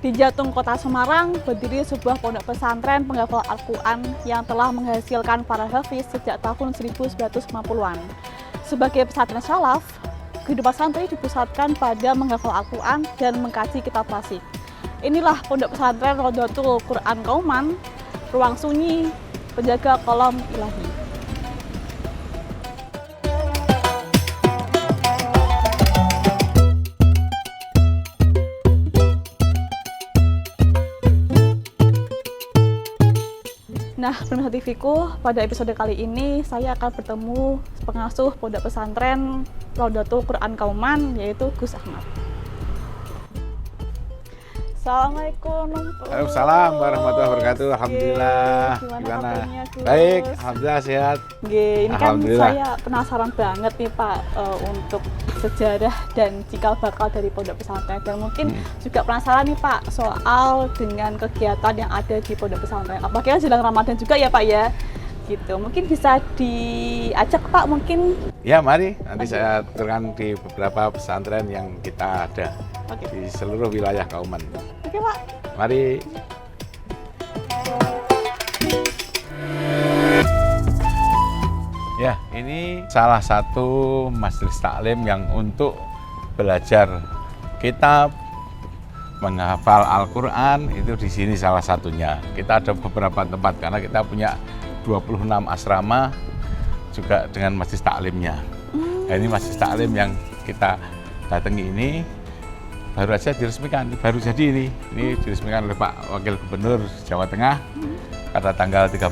Di Jatung, Kota Semarang, berdiri sebuah pondok pesantren penghafal Al-Quran yang telah menghasilkan para hafiz sejak tahun 1950-an. Sebagai pesantren salaf, kehidupan santri dipusatkan pada menghafal Al-Quran dan mengkaji kitab klasik. Inilah pondok pesantren Rodotul Quran Kauman, ruang sunyi, penjaga kolam ilahi. Nah, pemirsa TV-ku, pada episode kali ini saya akan bertemu pengasuh pondok pesantren Rodotul Quran Kauman, yaitu Gus Ahmad. Assalamualaikum. Waalaikumsalam warahmatullahi wabarakatuh. Alhamdulillah. Gimana kabarnya, Gus? Baik, alhamdulillah sehat. Ini kan saya penasaran banget nih Pak, untuk sejarah dan cikal bakal dari pondok pesantren, dan mungkin juga penasaran nih Pak soal dengan kegiatan yang ada di pondok pesantren. Apalagi jelang Ramadan juga ya Pak ya. Gitu. Mungkin bisa diajak Pak mungkin. Ya, mari nanti saya turunkan di beberapa pesantren yang kita ada di seluruh wilayah Kauman. Oke Pak. Mari. Ya, ini salah satu majelis taklim yang untuk belajar kitab, menghafal Al-Quran, itu di sini salah satunya. Kita ada beberapa tempat karena kita punya 26 asrama juga dengan majelis taklimnya. Nah, ini majelis taklim yang kita datangi ini baru aja diresmikan, baru jadi ini diresmikan oleh Pak Wakil Gubernur Jawa Tengah pada tanggal 13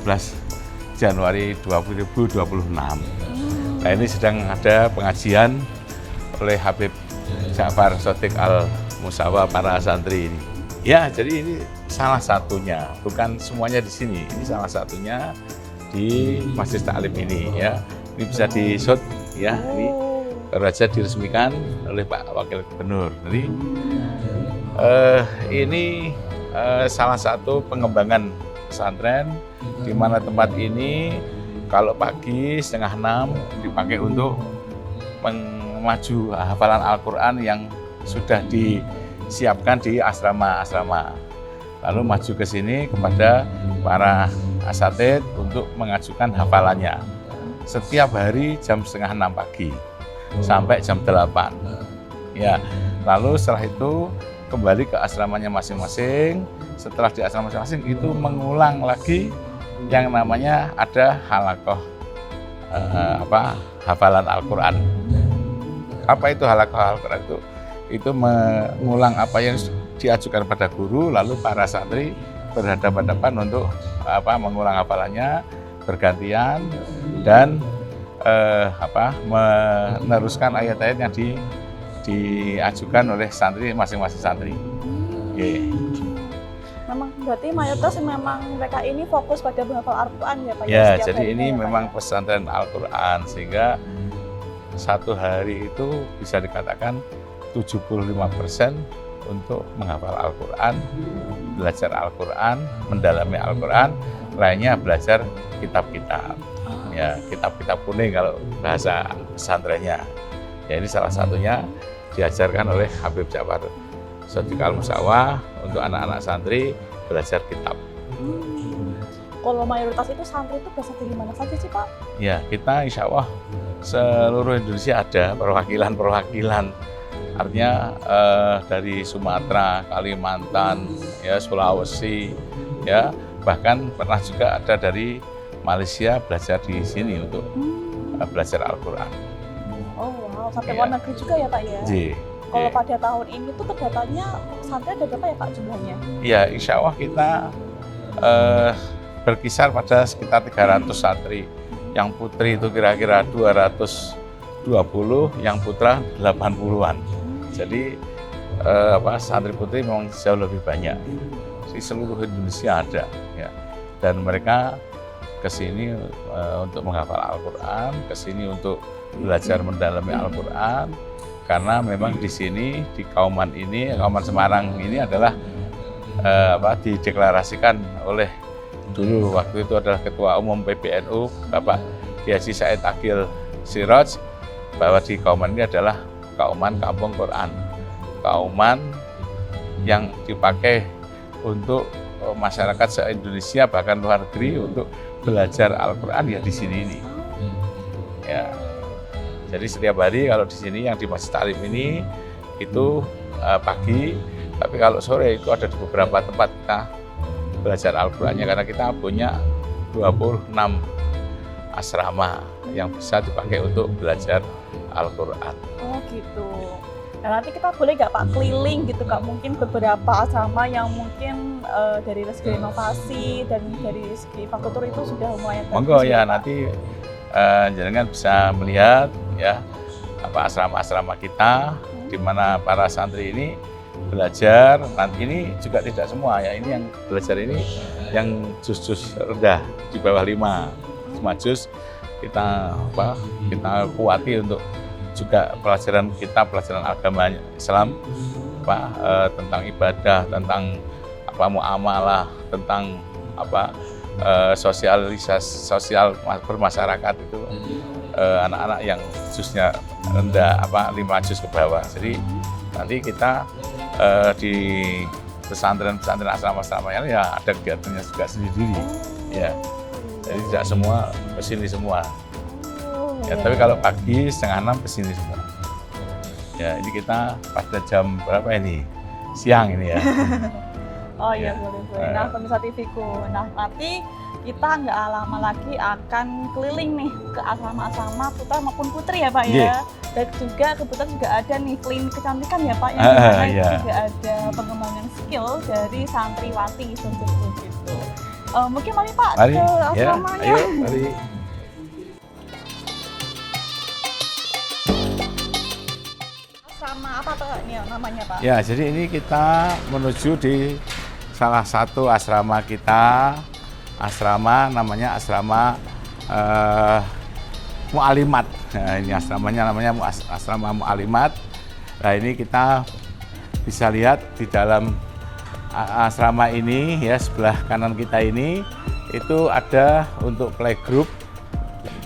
Januari 2026. Nah, ini sedang ada pengajian oleh Habib Ja'far Shodiq Al-Musawa para santri ini. Ya, jadi ini salah satunya, bukan semuanya di sini. Ini salah satunya di majelis taklim ini ya. Ini bisa di-shot ya, ini baru saja diresmikan oleh Pak Wakil Gubernur. Jadi ini salah satu pengembangan pesantren di mana tempat ini kalau pagi 5:30 dipakai untuk mengaju hafalan Al-Quran yang sudah disiapkan di asrama-asrama. Lalu maju ke sini kepada para asatidz untuk mengajukan hafalannya. Setiap hari jam 5:30 pagi sampai jam 8. Ya, lalu setelah itu kembali ke asramanya masing-masing. Setelah di asrama masing-masing itu mengulang lagi yang namanya ada halakoh hafalan Al-Quran. Apa itu halakoh Al-Quran itu? Itu mengulang apa yang diajukan pada guru, lalu para santri berhadapan-hadapan untuk mengulang hafalannya bergantian dan meneruskan ayat-ayat yang diajukan oleh santri masing-masing santri. Memang berarti mayoritas memang mereka ini fokus pada menghafal Al-Quran ya Pak? Ya, jadi ini memang pesantren Al-Quran, sehingga satu hari itu bisa dikatakan 75% untuk menghafal Al-Quran, belajar Al-Quran, mendalami Al-Quran, lainnya belajar kitab-kitab. Ya, kitab-kitab kuning kalau bahasa pesantrennya. Ya, ini salah satunya diajarkan oleh Habib Ja'far Shodiq Al-Musawa untuk anak-anak santri belajar kitab. Kalau mayoritas itu santri itu berasal dari mana saja sih Pak? Ya, kita insya Allah seluruh Indonesia ada perwakilan. Artinya dari Sumatera, Kalimantan, ya Sulawesi, ya bahkan pernah juga ada dari Malaysia belajar di sini untuk belajar Al-Quran. Oh wow, sampai luar negeri juga ya Pak ya? Kalau pada tahun ini tuh terdatanya santri ada berapa ya Pak jumlahnya? Iya, insya Allah kita berkisar pada sekitar 300 santri. Yang putri itu kira-kira 220, yang putra 80-an. Jadi santri putri memang jauh lebih banyak. Di seluruh Indonesia ada, ya. Dan mereka ke sini untuk menghafal Al-Quran, ke sini untuk belajar mendalami Al-Quran, karena memang di sini di Kauman ini, Kauman Semarang ini adalah dideklarasikan oleh dulu waktu itu adalah Ketua Umum PBNU Bapak Kiai Haji Said Akil Siraj, bahwa di Kauman ini adalah Kauman Kampung Quran, Kauman yang dipakai untuk masyarakat se-Indonesia bahkan luar negeri untuk belajar Al-Quran ya di sini ini. Ya, jadi setiap hari kalau di sini yang di Masjid Taklim ini itu pagi, tapi kalau sore itu ada di beberapa tempat kita belajar Al-Qurannya karena kita punya 26 asrama yang bisa dipakai untuk belajar Al-Quran. Oh gitu. Nah, nanti kita boleh nggak Pak keliling gitu Kak, mungkin beberapa asrama yang mungkin dari segi renovasi dan dari segi infrastruktur itu sudah mulai Monggo ya, nanti jenengan bisa melihat ya apa asrama-asrama kita di mana para santri ini belajar. Nanti ini juga tidak semua ya, ini yang belajar ini yang juz-juz rendah di bawah 5 juz kita kuati untuk juga pelajaran agama Islam tentang ibadah, tentang muamalah, tentang sosial bermasyarakat itu anak-anak yang juznya rendah 5 juz ke bawah. Jadi nanti kita di pesantren-pesantren asrama-asrama ya ada kegiatannya juga sendiri ya. Jadi tidak semua kesini semua. Ya, tapi kalau pagi 5:30 kesini semua. Ya, ini kita pada jam berapa ini? Siang ini ya. Oh iya, boleh. Nah, pemirsa TV-ku. Nah, nanti kita nggak lama lagi akan keliling nih ke asrama-asrama putra maupun putri ya Pak ya. Dan juga kebetulan juga ada nih klinik kecantikan ya Pak, yang dimana juga ada pengembangan skill dari santriwati gitu. Mungkin mari Pak ke asramanya. Ya, ayo, mari. Asrama apa Pak ini namanya Pak? Ya, jadi ini kita menuju di salah satu asrama kita. Asrama namanya asrama Mu'alimat. Nah, ini asramanya namanya asrama Mu'alimat. Nah, ini kita bisa lihat di dalam asrama ini ya, sebelah kanan kita ini itu ada untuk playgroup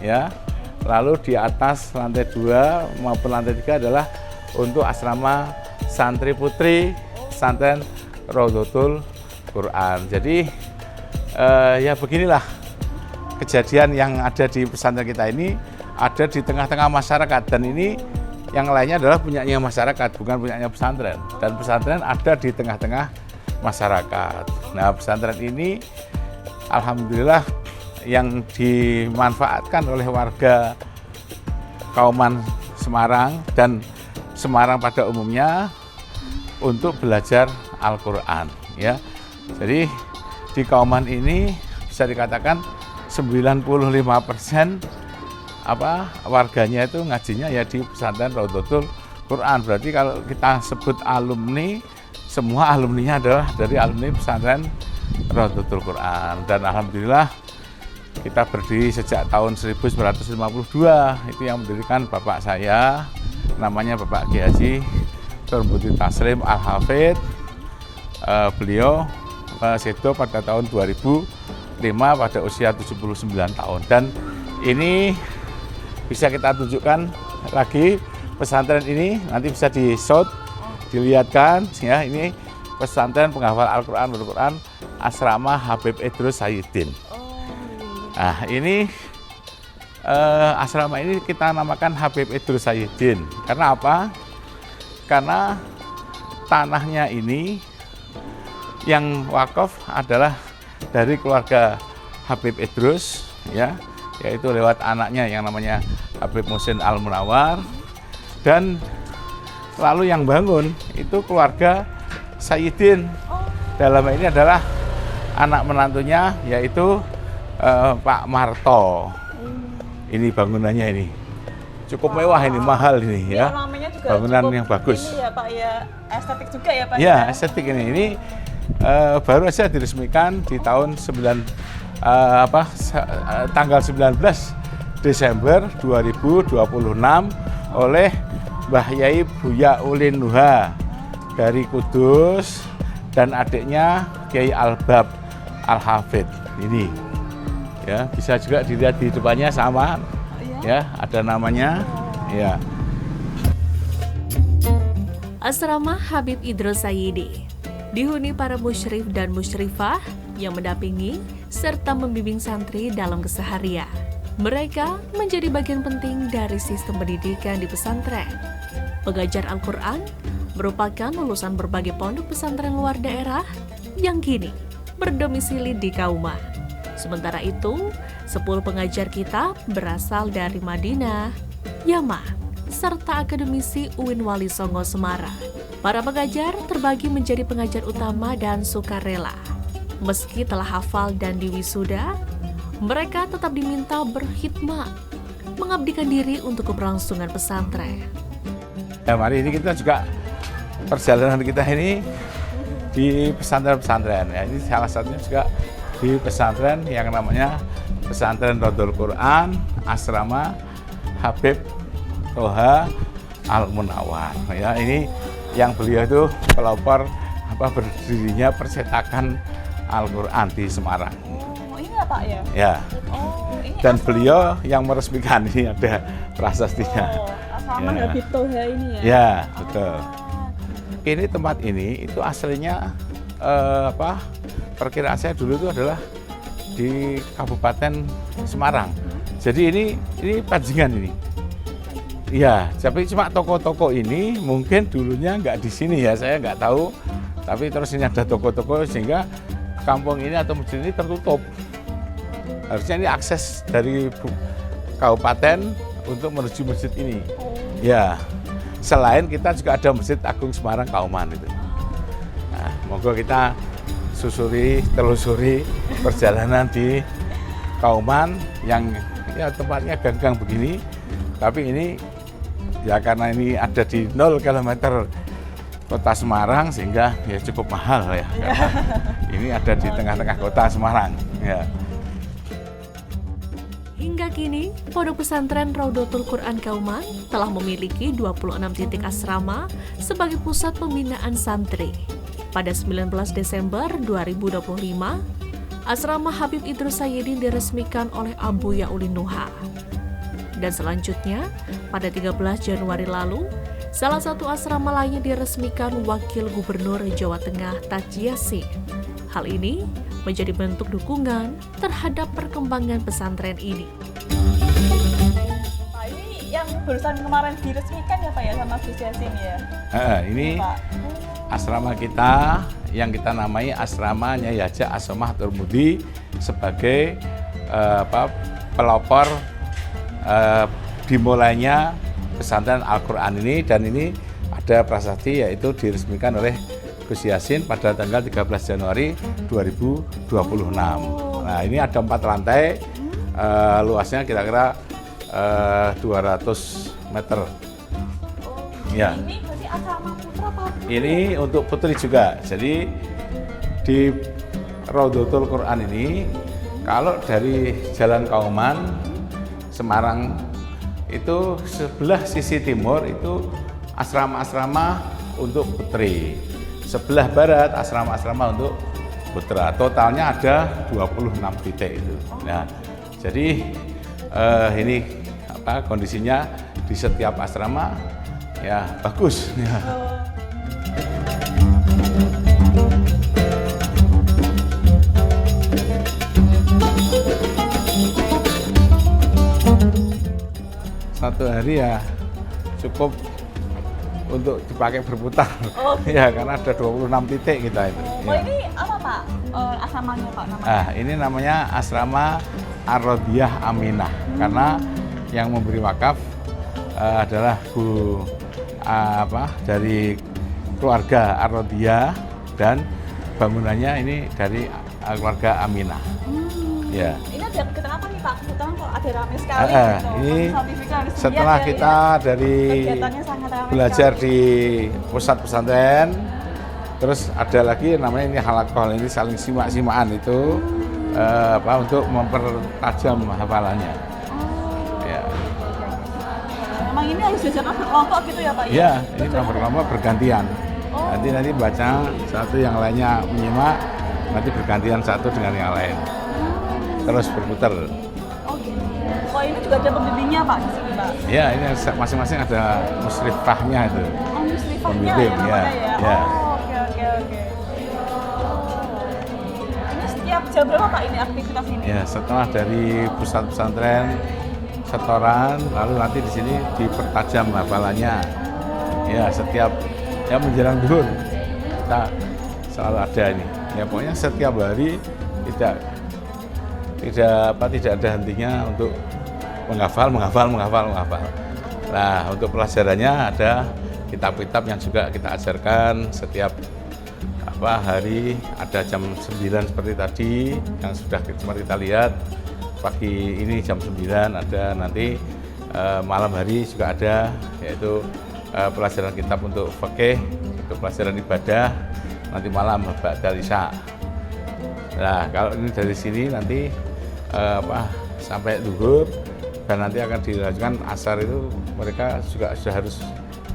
ya. Lalu di atas lantai 2 maupun lantai 3 adalah untuk asrama santri putri pesantren Raudhatul Quran. Jadi ya beginilah kejadian yang ada di pesantren kita ini, ada di tengah-tengah masyarakat, dan ini yang lainnya adalah punyanya masyarakat, bukan punyanya pesantren. Dan pesantren ada di tengah-tengah masyarakat. Nah, pesantren ini alhamdulillah yang dimanfaatkan oleh warga Kauman Semarang dan Semarang pada umumnya untuk belajar Al-Quran ya. Jadi di Kauman ini bisa dikatakan 95% warganya itu ngajinya ya di pesantren Raudhatul Quran. Berarti kalau kita sebut alumni, semua alumninya adalah dari alumni pesantren Raudhatul Quran. Dan alhamdulillah kita berdiri sejak tahun 1952. Itu yang mendirikan bapak saya, namanya Bapak Kiai Haji Turmuti Taslim Al-Hafidh. Beliau sedo pada tahun 2005 pada usia 79 tahun. Dan ini bisa kita tunjukkan lagi pesantren ini, nanti bisa di-shot, dilihatkan ya, ini pesantren penghafal Al-Quran asrama Habib Idrus Sayyidin. Nah, ini asrama ini kita namakan Habib Idrus Sayyidin. Karena apa? Karena tanahnya ini yang wakaf adalah dari keluarga Habib Idrus ya, yaitu lewat anaknya yang namanya Habib Muhsin Al-Munawar, dan lalu yang bangun itu keluarga Sayyidin. Dalam ini adalah anak menantunya yaitu Pak Marto. Ini bangunannya ini cukup mewah, ini mahal ini ya. Namanya juga bangunan yang bagus. Ini ya Pak ya, estetik juga ya Pak. Ya, estetik ini baru saja diresmikan di tahun tanggal 19 Desember 2026 oleh Mbah Yai Buya Ulin Nuha dari Kudus dan adiknya Kiai Albab Al-Hafidh. Ini ya, bisa juga dilihat di depannya sama ya, ada namanya ya. Asrama Habib Idrus Sayyidi Dihuni para musyrif dan musyrifah yang mendampingi serta membimbing santri dalam keseharian. Mereka menjadi bagian penting dari sistem pendidikan di pesantren. Pengajar Al-Quran merupakan lulusan berbagai pondok pesantren luar daerah yang kini berdomisili di Kauman. Sementara itu, 10 pengajar kitab berasal dari Madinah, Yaman, serta akademisi UIN Wali Songo Semarang. Para pengajar terbagi menjadi pengajar utama dan sukarela. Meski telah hafal dan diwisuda, mereka tetap diminta berkhidmat, mengabdikan diri untuk keberlangsungan pesantren. Ya, mari ini kita juga perjalanan kita ini di pesantren-pesantren. Ya, ini salah satunya juga di pesantren yang namanya Pesantren Raudhul Quran Asrama Habib Toha Al-Munawwar. Ya, ini yang beliau itu pelopor berdirinya percetakan Al-Quran di Semarang. Oh, ini ya Pak ya? Ya. Oh, ini Dan beliau yang meresmikan, ini ada prasastinya. Oh, Asrama Ya. Habib Toha ini ya? Ya, betul. Ini tempat ini itu aslinya perkiraan saya dulu itu adalah di Kabupaten Semarang. Jadi ini Panjingan ini. Iya, tapi cuma toko-toko ini mungkin dulunya nggak di sini ya, saya nggak tahu. Tapi terus ini ada toko-toko sehingga kampung ini atau masjid ini tertutup. Harusnya ini akses dari kabupaten untuk menuju masjid ini. Ya, selain kita juga ada Masjid Agung Semarang Kauman itu. Nah, moga kita telusuri perjalanan di Kauman yang ya tempatnya gang-gang begini. Tapi ini ya karena ini ada di 0 km kota Semarang sehingga ya cukup mahal ya. Karena ini ada di tengah-tengah kota Semarang. Ya. Hingga kini, Pondok Pesantren Raudhatul Quran Kauman telah memiliki 26 titik asrama sebagai pusat pembinaan santri. Pada 19 Desember 2025, Asrama Habib Idrus Sayyidin diresmikan oleh Abu Yaulin Nuha. Dan selanjutnya, pada 13 Januari lalu, salah satu asrama lainnya diresmikan Wakil Gubernur Jawa Tengah Taji Yasin. Hal ini menjadi bentuk dukungan terhadap perkembangan pesantren ini. Pak, ini yang barusan kemarin diresmikan ya Pak ya sama Gus Yasin ya? Ini Pak. asrama kita yang kita namai Asrama Nyai Haja Asomah Turmudi sebagai pelopor dimulainya pesantren Al-Quran ini, dan ini ada prasasti yaitu diresmikan oleh Gus Yasin pada tanggal 13 Januari 2026. Nah, ini ada 4 lantai, luasnya kira-kira 200 meter. Ya. Ini berarti asrama putra Pak? Ini untuk putri juga. Jadi di Raudhatul Quran ini, kalau dari Jalan Kauman Semarang itu sebelah sisi timur itu asrama-asrama untuk putri. Sebelah barat asrama-asrama untuk putra. Totalnya ada 26 titik itu. Nah, jadi ini kondisinya di setiap asrama ya bagus. Ya. Satu hari ya cukup untuk dipakai berputar. Oh. Ya, karena ada 26 titik kita itu. Oh, Ya. ini apa Pak? Asramanya Pak namanya? Nah, ini namanya Asrama Ar-Rodiyah Aminah, karena yang memberi wakaf adalah dari keluarga Ar-Rodiyah, dan bangunannya ini dari keluarga Aminah. Ya. Ini ada kegiatan apa nih Pak? Kebetulan kok ada ramai sekali Ini sertifikat resmi setelah ya, kita dari kegiatannya sangat ramai belajar sekali. di pusat pesantren, terus ada lagi namanya ini halaqah, ini saling simak-simaan itu untuk mempertajam hafalannya. Ya. Memang ini harus diajarkan berkelompok gitu ya Pak? Iya, ini kelompok bergantian. Nanti baca satu, yang lainnya menyimak, nanti bergantian satu dengan yang lain. Terus berputar. Oh gitu. Oh, ini juga ada pembimbingnya Pak di sini Pak? Ya, ini masing-masing ada musyrifahnya itu. Oh, musyrifahnya Pembimbing, ya namanya ya, ya? ya. Oh, oke. jam berapa Pak ini aktivitas ini? Ya, setelah dari pusat pesantren setoran, lalu nanti di sini dipertajam hafalannya. Ya, setiap ya menjelang zuhur kita selalu ada ini. Ya pokoknya setiap hari tidak ada hentinya untuk menghafal. Nah, untuk pelajarannya ada kitab-kitab yang juga kita ajarkan setiap hari, ada jam 9 seperti tadi yang sudah kita lihat. Pagi ini jam 9 ada, nanti malam hari juga ada, yaitu pelajaran kitab untuk fikih, untuk pelajaran ibadah, nanti malam ba'dal isya. Nah, kalau ini dari sini nanti sampai zuhur, dan nanti akan dilanjutkan asar itu mereka juga sudah harus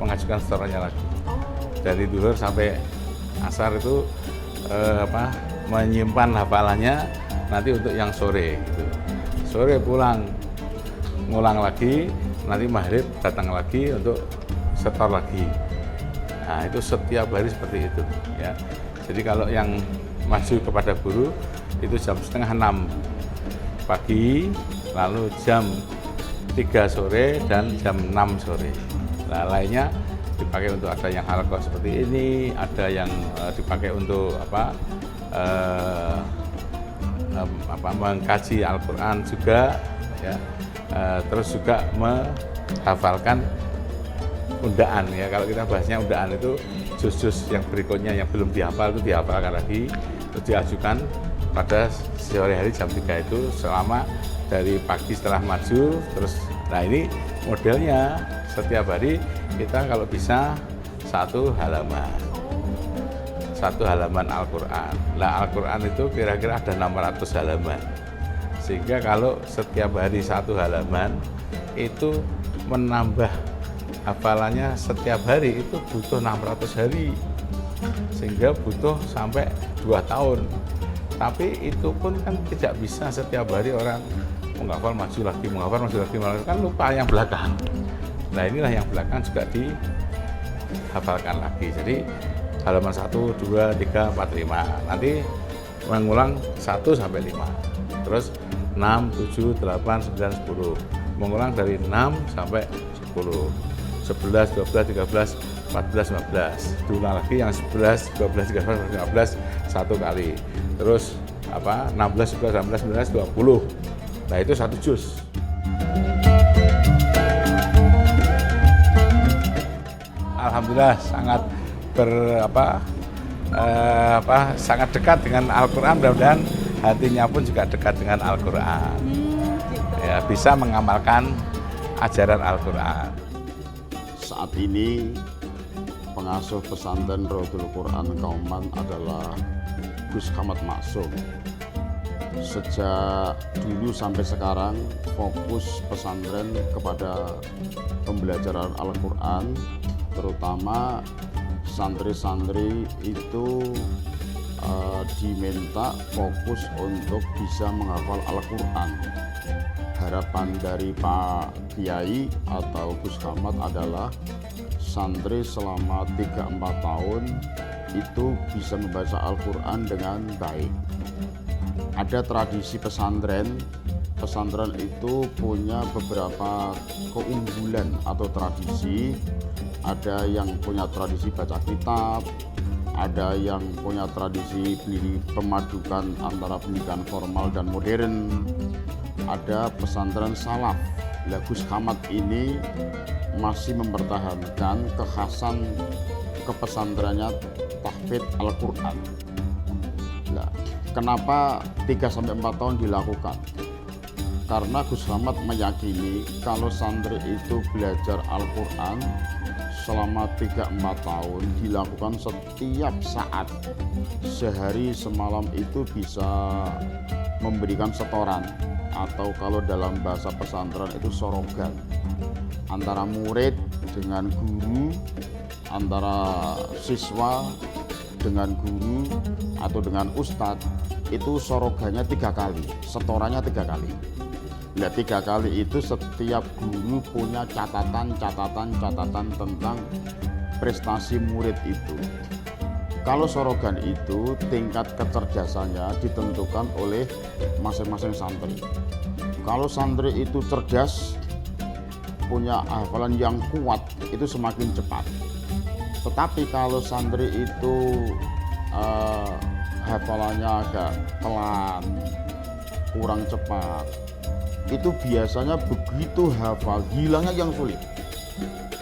mengajukan setorannya lagi. Dari zuhur sampai asar itu menyimpan hafalannya nanti untuk yang sore gitu. Sore pulang ngulang lagi, nanti maghrib datang lagi untuk setor lagi. Nah, itu setiap hari seperti itu ya. Jadi kalau yang maju kepada guru itu jam 5:30 pagi, lalu jam 3 sore dan jam 6 sore. Nah, lainnya dipakai untuk ada yang halaqah seperti ini, ada yang dipakai untuk mengkaji Al-Quran juga ya. Terus juga menghafalkan undaan ya. Kalau kita bahasnya undaan itu juz-juz yang berikutnya yang belum dihafal itu dihafalkan lagi, terus diajukan pada sore hari jam 3 itu selama dari pagi setelah maju terus. Nah, ini modelnya setiap hari kita kalau bisa satu halaman Al-Quran. Nah, Al-Quran itu kira-kira ada 600 halaman. Sehingga kalau setiap hari satu halaman itu menambah hafalannya setiap hari itu butuh 600 hari. Sehingga butuh sampai 2 tahun. Tapi itu pun kan tidak bisa setiap hari orang menghafal maju lagi, kan lupa yang belakang. Nah, inilah yang belakang juga dihafalkan lagi. Jadi halaman 1, 2, 3, 4, 5. Nanti mengulang 1 sampai 5. Terus 6, 7, 8, 9, 10. Mengulang dari 6 sampai 10. 11, 12, 13, 14, 15. Diulang lagi yang 11, 12, 13, 15 satu kali. Terus 16, 17, 18, 19, 20. Nah, itu 1 juz. Alhamdulillah sangat sangat dekat dengan Al-Quran, mudah-mudahan hatinya pun juga dekat dengan Al-Quran. Ya, bisa mengamalkan ajaran Al-Quran. Saat ini pengasuh pesantren Raudhul Quran Kauman adalah Gus Hamad Maksum. Sejak dulu sampai sekarang fokus pesantren kepada pembelajaran Al-Quran, terutama santri-santri itu diminta fokus untuk bisa menghafal Al-Quran. Harapan dari Pak Kiai atau Gus Hamad adalah santri selama 3-4 tahun itu bisa membaca Al-Quran dengan baik. Ada tradisi pesantren itu punya beberapa keunggulan atau tradisi. Ada yang punya tradisi baca kitab, ada yang punya tradisi pemadukan antara pendidikan formal dan modern, ada pesantren salaf. Gus Hamad ini masih mempertahankan kekhasan kepesantrennya tahfidz Al-Quran. Kenapa 3-4 tahun dilakukan? Karena Gus Hamad meyakini kalau santri itu belajar Al-Quran selama 3-4 tahun dilakukan setiap saat, sehari semalam itu bisa memberikan setoran, atau kalau dalam bahasa pesantren itu sorogan, antara murid dengan guru, antara siswa dengan guru atau dengan ustadz. Itu sorogannya 3 kali, setorannya 3 kali. Nah, 3 kali itu setiap guru punya catatan tentang prestasi murid itu. Kalau sorogan itu tingkat kecerdasannya ditentukan oleh masing-masing santri. Kalau santri itu cerdas, punya hafalan yang kuat, itu semakin cepat. Tetapi kalau santri itu hafalannya agak pelan, kurang cepat, itu biasanya begitu hafal, hilangnya yang sulit.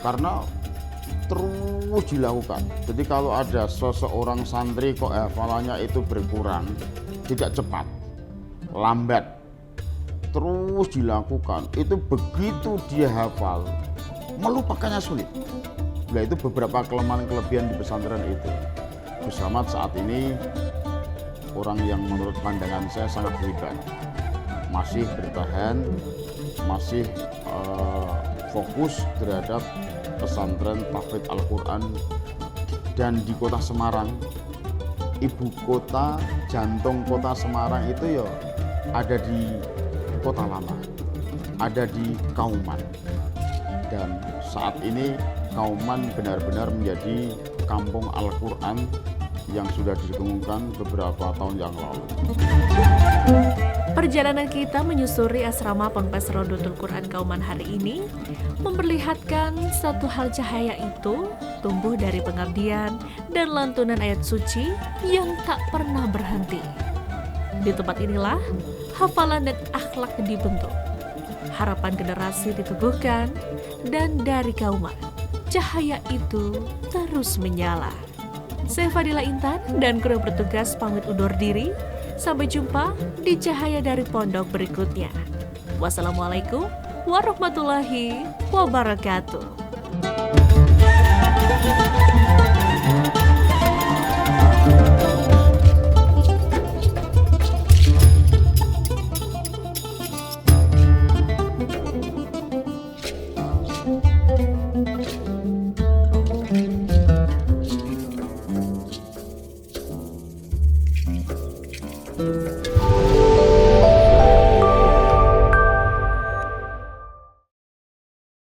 Karena terus dilakukan. Jadi kalau ada seseorang santri kok hafalannya itu berkurang, tidak cepat, lambat, terus dilakukan, itu begitu dia hafal, melupakannya sulit. Nah, itu beberapa kelemahan-kelebihan di pesantren itu. Gus Samad saat ini orang yang menurut pandangan saya sangat hebat, masih bertahan, masih fokus terhadap pesantren tahfidz Al-Quran. Dan di kota Semarang, ibu kota, jantung kota Semarang itu ya ada di Kota Lama, ada di Kauman. Dan saat ini Kauman benar-benar menjadi kampung Al-Quran yang sudah didengungkan beberapa tahun yang lalu. Perjalanan kita menyusuri asrama Ponpes Rodotul Quran Kauman hari ini memperlihatkan satu hal, cahaya itu tumbuh dari pengabdian dan lantunan ayat suci yang tak pernah berhenti. Di tempat inilah hafalan dan akhlak dibentuk, harapan generasi ditubuhkan, dan dari Kauman cahaya itu terus menyala. Saya Fadila Intan dan kru bertugas pamit undur diri. Sampai jumpa di Cahaya dari Pondok berikutnya. Wassalamualaikum warahmatullahi wabarakatuh.